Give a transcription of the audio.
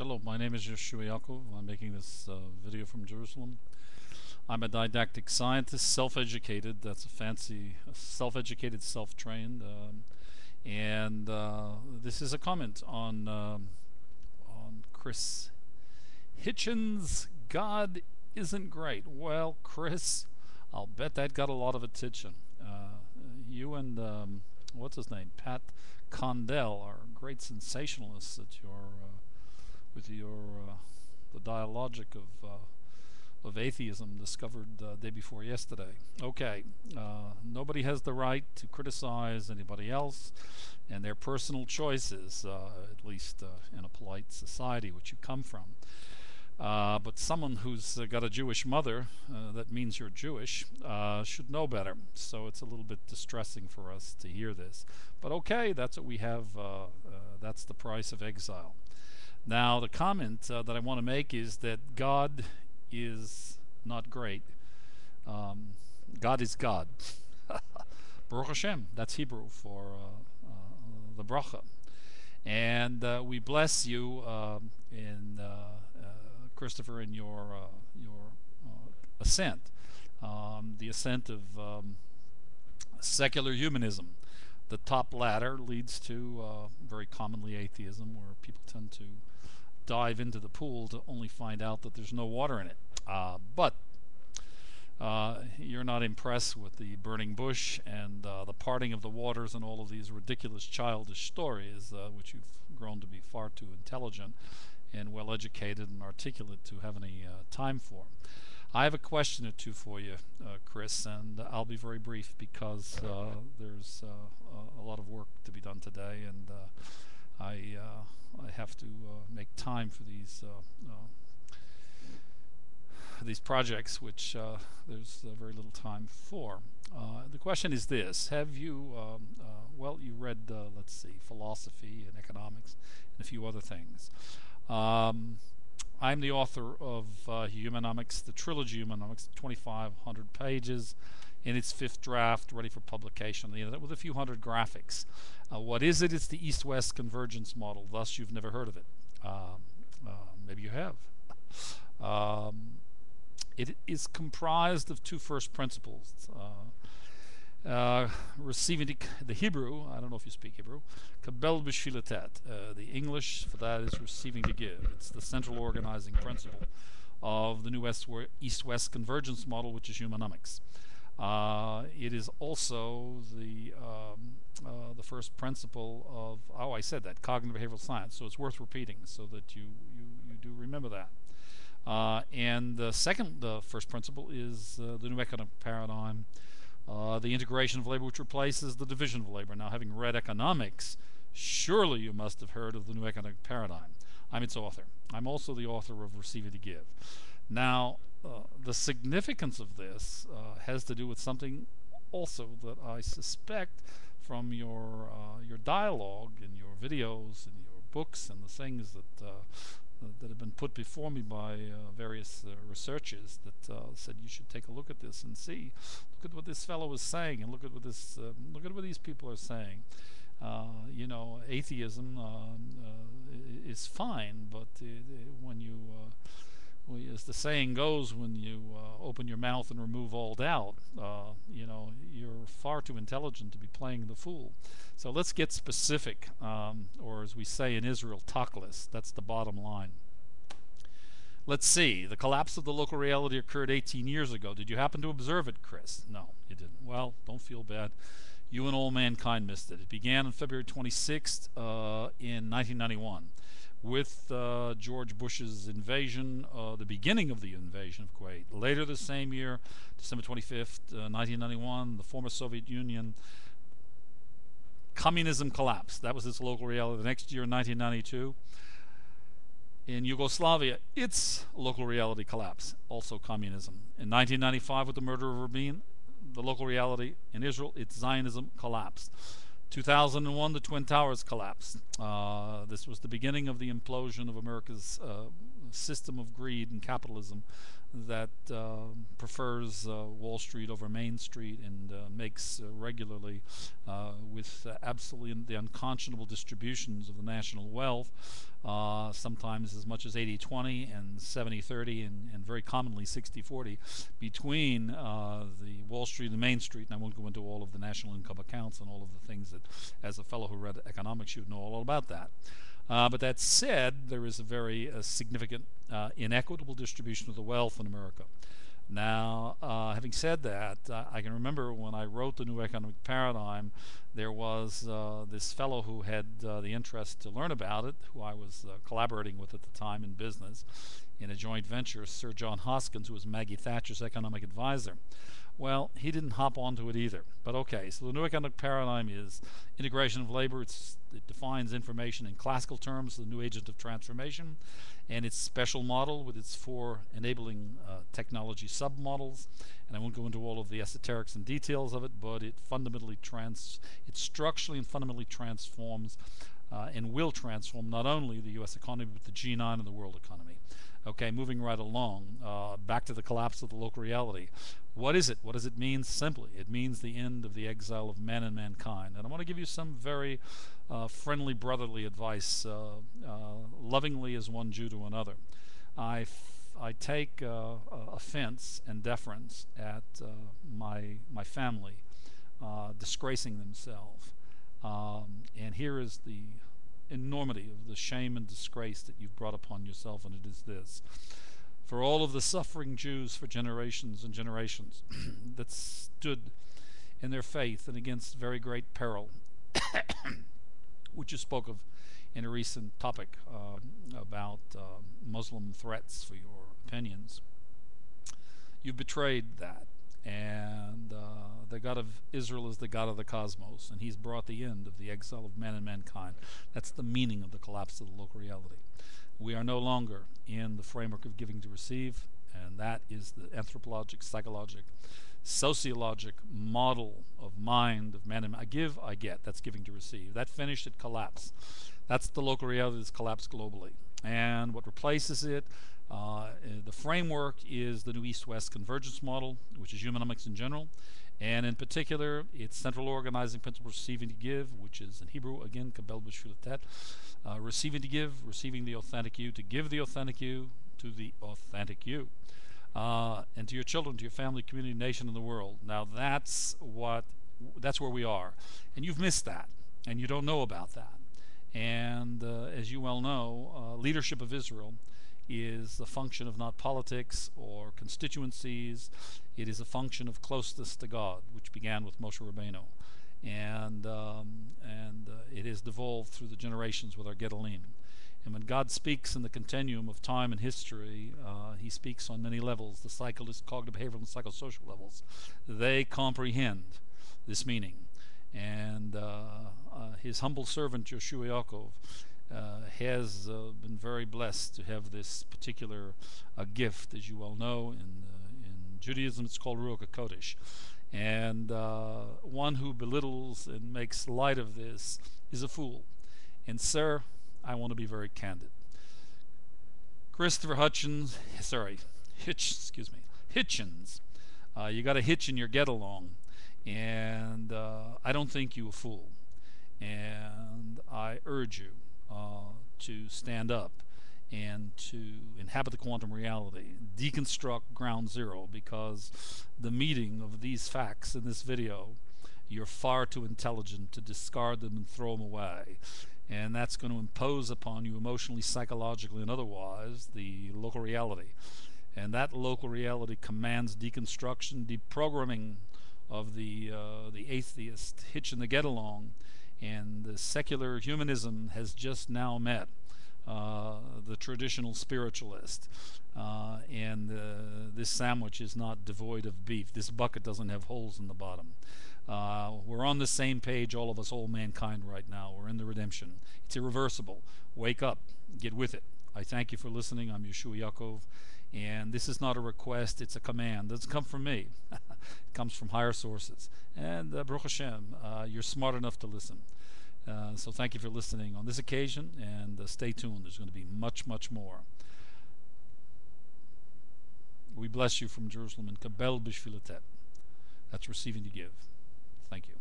Shalom, my name is Yehoshua Yaakov. I'm making this video from Jerusalem. I'm a didactic scientist, self-educated. That's a fancy, self-educated, self-trained. And this is a comment on Chris Hitchens' God isn't great. Well, Chris, I'll bet that got a lot of attention. You and what's his name, Pat Condell, are great sensationalists at your with your the dialogic of atheism discovered day before yesterday. Okay, nobody has the right to criticize anybody else and their personal choices, at least in a polite society which you come from. But someone who's got a Jewish mother, that means you're Jewish, should know better. So it's a little bit distressing for us to hear this. But okay, that's what we have. That's the price of exile. Now, the comment that I want to make is that God is not great. God is God. Baruch Hashem. That's Hebrew for the bracha. And we bless you in Christopher, in your ascent, the ascent of secular humanism. The top ladder leads to very commonly atheism, where people tend to dive into the pool to only find out that there's no water in it. But you're not impressed with the burning bush and the parting of the waters and all of these ridiculous childish stories, which you've grown to be far too intelligent and well-educated and articulate to have any time for. I have a question or two for you, Chris, and I'll be very brief because there's a lot of work to be done today, and I have to make time for these projects, which there's very little time for. The question is this: have you, well, you read, let's see, philosophy and economics and a few other things. I'm the author of Humanomics, the trilogy Humanomics, 2,500 pages, in its 5th draft, ready for publication on the internet, with a few hundred graphics. What is it? It's the East-West convergence model. Thus, you've never heard of it. Maybe you have. It is comprised of 2 first principles. Receiving the Hebrew, I don't know if you speak Hebrew, kabel b'shvilatet. The English for that is receiving to give. It's the central organizing principle of the new East-West convergence model, which is Humanomics. It is also the first principle of, oh, I said that, cognitive behavioral science, so it's worth repeating so that you do remember that. And the first principle is the new economic paradigm, the integration of labor, which replaces the division of labor. Now, having read economics, surely you must have heard of the new economic paradigm. I'm its author. I'm also the author of Receiving to Give. Now, the significance of this has to do with something also that I suspect from your dialogue and your videos and your books and the things that have been put before me by various researchers that said you should take a look at this and see. Look at what this fellow is saying, and look at what these people are saying. You know, atheism is fine, but when you, as the saying goes, when you open your mouth and remove all doubt, you know, you're far too intelligent to be playing the fool. So let's get specific, or as we say in Israel, tachlis. That's the bottom line. Let's see. The collapse of the local reality occurred 18 years ago. Did you happen to observe it, Chris? No, you didn't. Well, don't feel bad. You and all mankind missed it. It began on February 26th in 1991 with George Bush's invasion, the beginning of the invasion of Kuwait. Later the same year, December 25th, 1991, the former Soviet Union, communism collapsed. That was its local reality. The next year, in 1992, in Yugoslavia, its local reality collapsed, also communism. In 1995, with the murder of Rabin, the local reality in Israel, its Zionism collapsed. 2001, the Twin Towers collapsed. This was the beginning of the implosion of America's system of greed and capitalism that prefers Wall Street over Main Street and makes regularly with absolutely the unconscionable distributions of the national wealth, sometimes as much as 80-20 and 70-30 and very commonly 60-40 between the Wall Street and Main Street. And I won't go into all of the national income accounts and all of the things that, as a fellow who read economics, you'd know all about that. But that said, there is a very significant inequitable distribution of the wealth in America. Now, having said that, I can remember when I wrote the New Economic Paradigm, there was this fellow who had the interest to learn about it, who I was collaborating with at the time in business in a joint venture, Sir John Hoskins, who was Maggie Thatcher's economic advisor. Well, he didn't hop onto it either. But okay, so the New Economic Paradigm is integration of labor. It defines information in classical terms, the new agent of transformation, and its special model with its 4 enabling technology submodels. And I won't go into all of the esoterics and details of it, but it structurally and fundamentally transforms and will transform not only the U.S. economy, but the G9 and the world economy. Okay, moving right along, back to the collapse of the local reality. What is it? What does it mean? Simply, it means the end of the exile of man and mankind. And I want to give you some very friendly, brotherly advice, lovingly as one Jew to another. I take offense and deference at my family disgracing themselves. And here is the enormity of the shame and disgrace that you've brought upon yourself, and it is this. For all of the suffering Jews for generations and generations that stood in their faith and against very great peril, which you spoke of in a recent topic about Muslim threats for your opinions, you've betrayed that. And the God of Israel is the God of the cosmos, and he's brought the end of the exile of man and mankind. That's the meaning of the collapse of the local reality. We are no longer in the framework of giving to receive, and that is the anthropologic, psychologic, sociologic model of mind of man and man. I give, I get. That's giving to receive. That finished, it collapsed. That's the local reality that's collapsed globally. And what replaces it, the framework is the new East-West convergence model, which is Humanomics in general, and in particular, its central organizing principle, receiving to give, which is in Hebrew, again, kabel b'shvilatet, receiving to give, receiving the authentic you, to give the authentic you to the authentic you, and to your children, to your family, community, nation, and the world. Now that's where we are, and you've missed that, and you don't know about that. And as you well know, leadership of Israel is a function of not politics or constituencies. It is a function of closeness to God, which began with Moshe Rabbeinu, and it has devolved through the generations with our Gedolim. And when God speaks in the continuum of time and history, he speaks on many levels, the psychologist, cognitive, behavioral, and psychosocial levels. They comprehend this meaning. And his humble servant, Yehoshua Yaakov, has been very blessed to have this particular gift. As you well know, in Judaism it's called Ruach HaKodesh. And one who belittles and makes light of this is a fool. And sir, I want to be very candid. Christopher Hitchens, you got a hitch in your get-along, and I don't think you a fool. And I urge you to stand up and to inhabit the quantum reality, deconstruct ground zero, because the meeting of these facts in this video, you're far too intelligent to discard them and throw them away. And that's going to impose upon you emotionally, psychologically, and otherwise the local reality. And that local reality commands deconstruction, deprogramming of the atheist hitch in the get-along. And the secular humanism has just now met the traditional spiritualist. And this sandwich is not devoid of beef. This bucket doesn't have holes in the bottom. We're on the same page, all of us, all mankind right now. We're in the redemption. It's irreversible. Wake up. Get with it. I thank you for listening. I'm Yehoshua Yaakov. And this is not a request, it's a command. It doesn't come from me. It comes from higher sources. And Baruch Hashem, you're smart enough to listen. So thank you for listening on this occasion, and stay tuned. There's going to be much, much more. We bless you from Jerusalem in Kabel B'Shvilatet. That's receiving to give. Thank you.